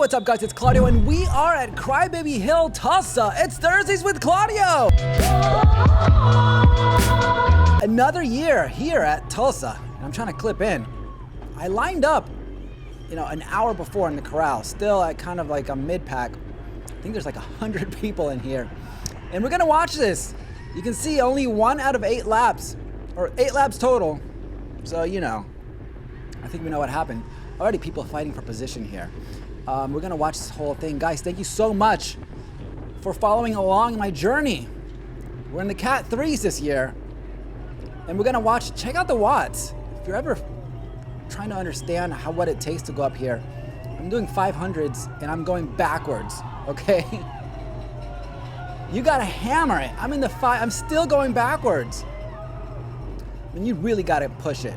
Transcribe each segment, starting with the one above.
what's up guys, it's Claudio and we are at Crybaby Hill, Tulsa. It's Thursdays with Claudio! Another year here at Tulsa. I'm trying to clip in. I lined up, an hour before in the corral, still at kind of like a mid-pack. I think there's like 100 people in here. And we're gonna watch this. You can see only 1 out of 8 laps, or 8 laps total. So, I think we know what happened. Already people fighting for position here. We're gonna watch this whole thing. Guys, thank you so much for following along my journey. We're in the Cat 3s this year. And we're gonna check out the watts. If you're ever trying to understand what it takes to go up here, I'm doing 500s and I'm going backwards, okay? You gotta hammer it. I'm in the I'm still going backwards. I mean, you really gotta push it.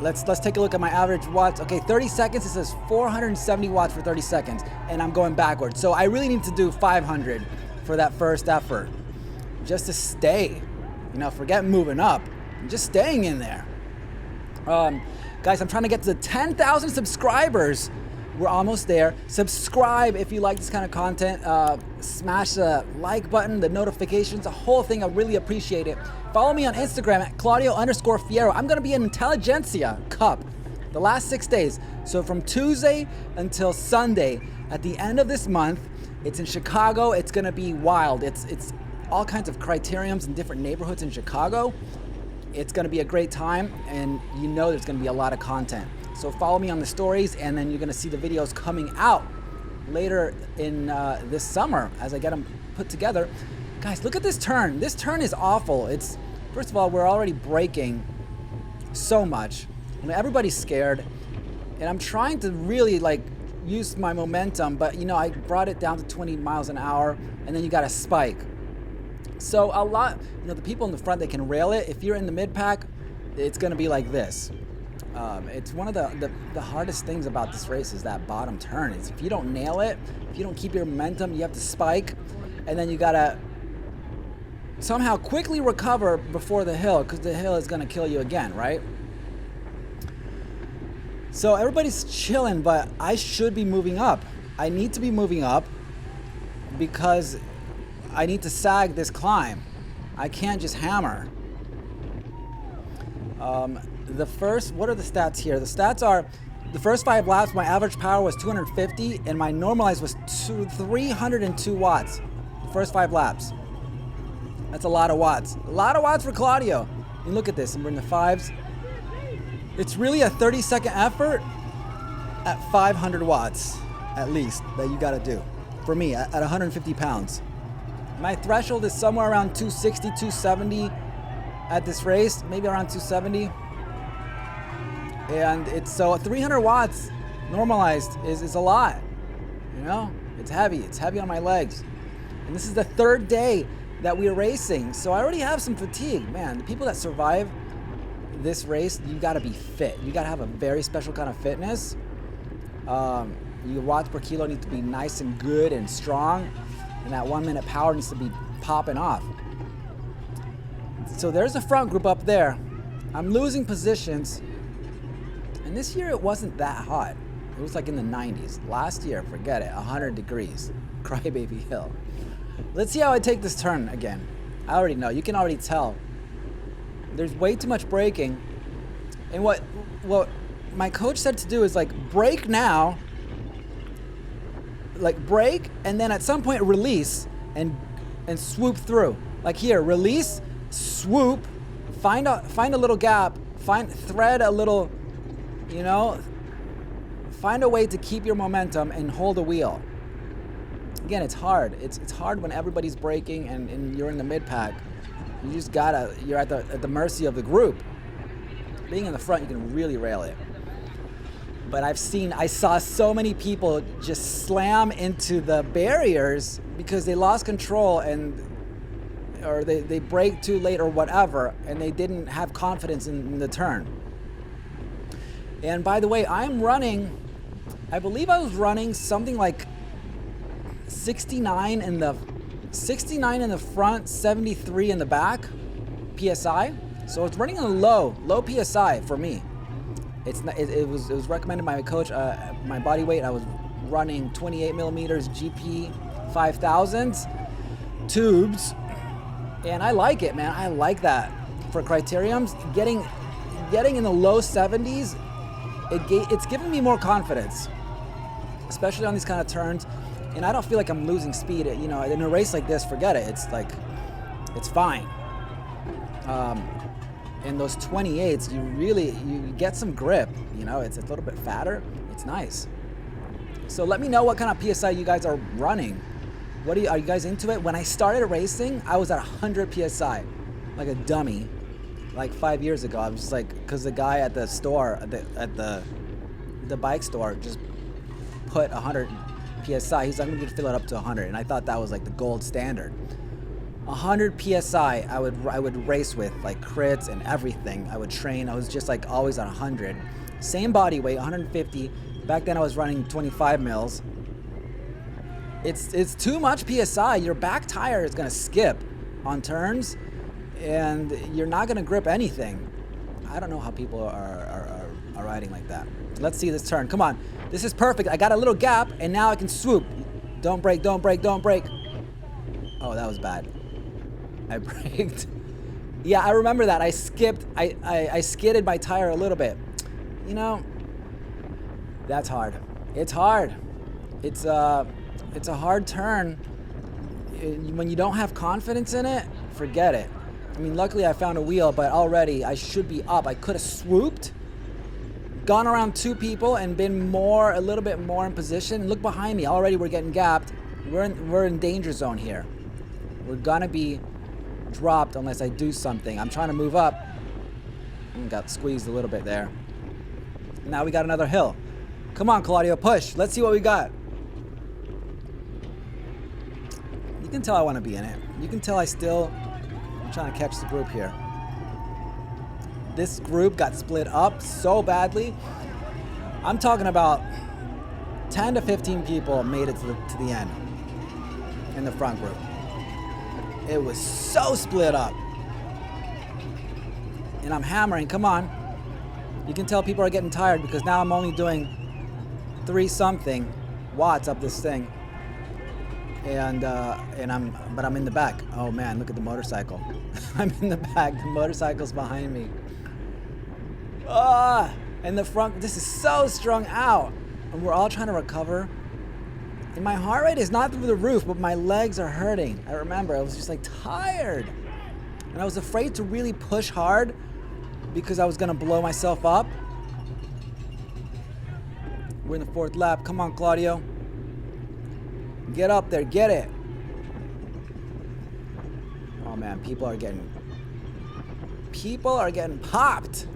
Let's take a look at my average watts. Okay, 30 seconds, it says 470 watts for 30 seconds, and I'm going backwards. So I really need to do 500 for that first effort, just to stay. Forget moving up, I'm just staying in there. Guys, I'm trying to get to 10,000 subscribers. We're almost there. Subscribe if you like this kind of content. Smash the like button, the notifications, the whole thing. I really appreciate it. Follow me on Instagram at Claudio_Fierro. I'm going to be in Intelligentsia Cup the last 6 days. So from Tuesday until Sunday at the end of this month, it's in Chicago. It's going to be wild. It's all kinds of criteriums in different neighborhoods in Chicago. It's going to be a great time, and there's going to be a lot of content. So follow me on the stories, and then you're going to see the videos coming out later in this summer as I get them put together. Guys, look at this turn. This turn is awful. First of all, we're already braking so much. Everybody's scared, and I'm trying to really use my momentum, but I brought it down to 20 miles an hour, and then you got a spike. So a lot, the people in the front, they can rail it. If you're in the mid-pack, it's going to be like this. It's one of the hardest things about this race is that bottom turn. Is if you don't nail it, if you don't keep your momentum, you have to spike, and then you gotta somehow quickly recover before the hill, because the hill is gonna kill you again, right? So everybody's chilling, but I should be moving up. I need to be moving up because I need to sag this climb. I can't just hammer. What are the stats here? The stats are, the first 5 laps, my average power was 250 and my normalized was 302 watts. The first 5 laps. That's a lot of watts. A lot of watts for Claudio. And look at this, and we're in the 5s. It's really a 30-second effort at 500 watts, at least, that you gotta do. For me, at 150 pounds. My threshold is somewhere around 260, 270 at this race, maybe around 270. And it's so 300 watts normalized is a lot. It's heavy on my legs. And this is the 3rd day that we're racing, so I already have some fatigue. Man, the people that survive this race, you gotta be fit. You gotta have a very special kind of fitness. Your watts per kilo need to be nice and good and strong, and that 1 minute power needs to be popping off. So there's a front group up there. I'm losing positions. And this year it wasn't that hot. It was like in the 90s. Last year, forget it, 100 degrees. Crybaby Hill. Let's see how I take this turn again. I already know, you can already tell. There's way too much braking. And what my coach said to do is brake now, brake, and then at some point release and swoop through. Like here, release, swoop, find a little gap, thread a little, find a way to keep your momentum and hold a wheel. Again, it's hard. It's hard when everybody's braking and you're in the mid-pack. You just you're at the mercy of the group. Being in the front, you can really rail it. But I saw so many people just slam into the barriers because they lost control or they braked too late or whatever, and they didn't have confidence in the turn. And by the way, I believe I was running something like 69 in the front, 73 in the back, PSI. So it's running on low PSI for me. It's not, it was recommended by my coach. My body weight, I was running 28 millimeters GP 5000s tubes, and I like it, man. I like that for criteriums. Getting in the low 70s, it's giving me more confidence, especially on these kind of turns. And I don't feel like I'm losing speed. You know, in a race like this, forget it. It's like, it's fine. In those 28s, you get some grip. You know, it's a little bit fatter. It's nice. So let me know what kind of PSI you guys are running. Are you guys into it? When I started racing, I was at 100 PSI, like a dummy, like 5 years ago. I was just like, because the guy at the store, at the bike store, just put 100 PSI. He's like, I'm gonna fill it up to 100, and I thought that was like the gold standard. 100 PSI, I would race with, like crits and everything. I would train. I was just like always at 100. Same body weight, 150. Back then I was running 25 mils. It's too much PSI. Your back tire is gonna skip on turns, and you're not gonna grip anything. I don't know how people are riding like that. Let's see this turn. Come on, this is perfect. I got a little gap, and now I can swoop. Don't break, don't break, don't break. Oh, that was bad. I braked. Yeah, I remember that. I skipped. I skidded my tire a little bit. You know, that's hard. It's hard. It's a hard turn. When you don't have confidence in it, forget it. I mean, luckily I found a wheel, but already I should be up. I could have swooped, gone around two people, and been a little bit more in position. Look behind me. Already we're getting gapped. We're in danger zone here. We're gonna be dropped unless I do something. I'm trying to move up. Got squeezed a little bit there. Now we got another hill. Come on, Claudio, push. Let's see what we got. You can tell I want to be in it. You can tell I'm trying to catch the group here. This group got split up so badly. I'm talking about 10 to 15 people made it to the end in the front group. It was so split up. And I'm hammering, come on. You can tell people are getting tired because now I'm only doing 3-something watts up this thing. And I'm in the back. Oh man, look at the motorcycle. I'm in the back, the motorcycle's behind me. And the front, this is so strung out. And we're all trying to recover. And my heart rate is not through the roof, but my legs are hurting. I remember, I was just like tired. And I was afraid to really push hard because I was gonna blow myself up. We're in the 4th lap. Come on, Claudio. Get up there, get it. Oh man, people are getting popped.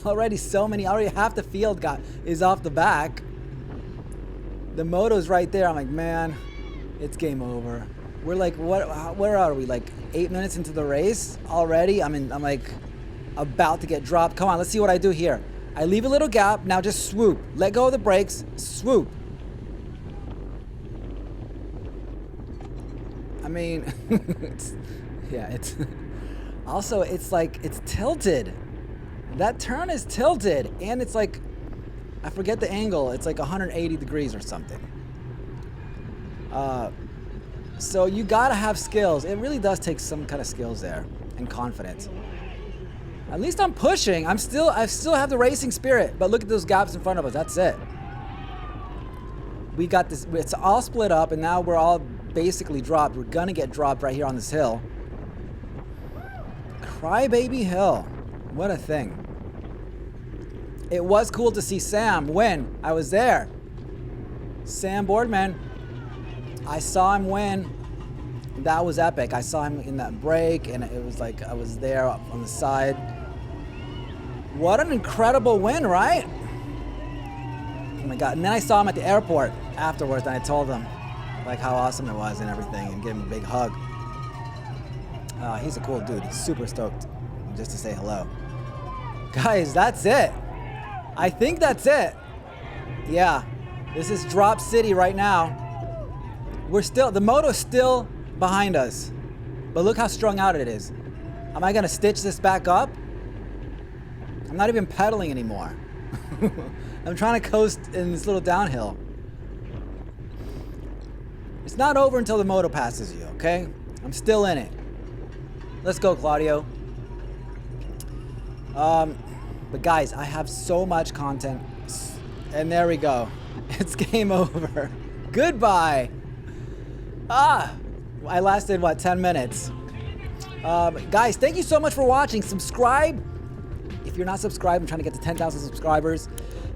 Already half the field is off the back. The moto's right there. I'm like, man, it's game over. We're like, where are we? Like 8 minutes into the race already? I'm like about to get dropped. Come on, let's see what I do here. I leave a little gap. Now just swoop. Let go of the brakes. Swoop. I mean, it's also, it's like, it's tilted. That turn is tilted, and it's like, I forget the angle. It's like 180 degrees or something. So you gotta have skills. It really does take some kind of skills there and confidence. At least I'm pushing. I still have the racing spirit, but look at those gaps in front of us. That's it. We got this. It's all split up, and now we're all basically dropped. We're gonna get dropped right here on this hill. Crybaby Hill. What a thing. It was cool to see Sam win. I was there. Sam Boardman. I saw him win. That was epic. I saw him in that break, and it was like I was there on the side. What an incredible win, right? Oh my God. And then I saw him at the airport afterwards, and I told him like how awesome it was and everything, and gave him a big hug. He's a cool dude. He's super stoked just to say hello. Guys, that's it. I think that's it. Yeah, this is Drop City right now. The moto's still behind us, but look how strung out it is. Am I gonna stitch this back up? I'm not even pedaling anymore. I'm trying to coast in this little downhill. It's not over until the moto passes you, okay? I'm still in it. Let's go, Claudio. But guys, I have so much content. And there we go. It's game over. Goodbye. I lasted, what, 10 minutes? Guys, thank you so much for watching. Subscribe. If you're not subscribed, I'm trying to get to 10,000 subscribers.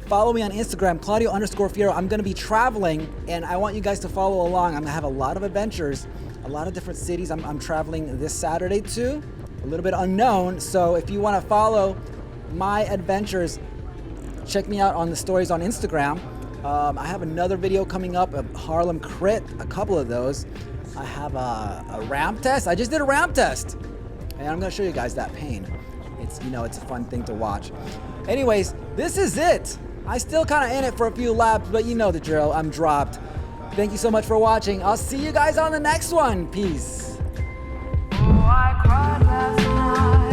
Follow me on Instagram, Claudio_Fierro. I'm going to be traveling, and I want you guys to follow along. I'm going to have a lot of adventures, a lot of different cities I'm traveling this Saturday to. A little bit unknown, so if you want to follow my adventures, check me out on the stories on Instagram. I have another video coming up, a Harlem Crit, a couple of those. I have a ramp test. I just did a ramp test, and I'm going to show you guys that pain. It's, you know, it's a fun thing to watch. Anyways, this is it. I still kind of in it for a few laps, but you know the drill. I'm dropped. Thank you so much for watching. I'll see you guys on the next one. Peace. Oh, I cried last night.